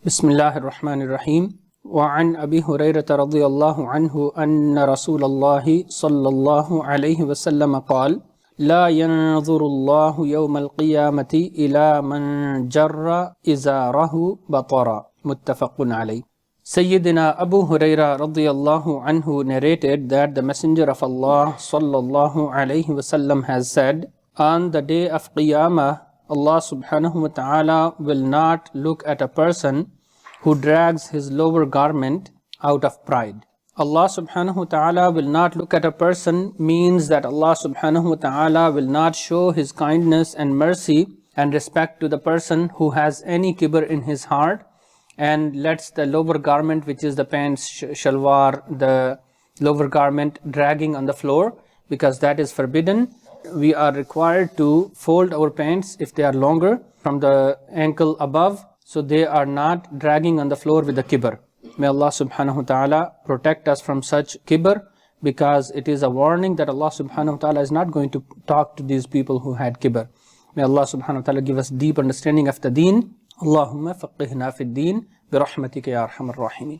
بسم الله الرحمن الرحيم وعن أبي هريرة رضي الله عنه أن رسول الله صلى الله عليه وسلم قال لا ينظر الله يوم القيامة إلى من جر إزاره بطرا متفق عليه. Sayyidina Abu Huraira radiyallahu anhu narrated that the Messenger of Allah sallallahu alayhi wasallam has said, on the day of Qiyamah, Allah subhanahu wa ta'ala will not look at a person who drags his lower garment out of pride. Allah subhanahu wa ta'ala will not look at a person means that Allah subhanahu wa ta'ala will not show his kindness and mercy and respect to the person who has any kibr in his heart and lets the lower garment, which is the pants, shalwar, the lower garment dragging on the floor, because that is forbidden. We are required to fold our pants if they are longer from the ankle above, so they are not dragging on the floor with the kibr. May Allah subhanahu wa ta'ala protect us from such kibr, because it is a warning that Allah subhanahu wa ta'ala is not going to talk to these people who had kibr. May Allah subhanahu wa ta'ala give us deep understanding of the deen. Allahumma faqihna fi ddin bi rahmatika ya arhamar rahimin.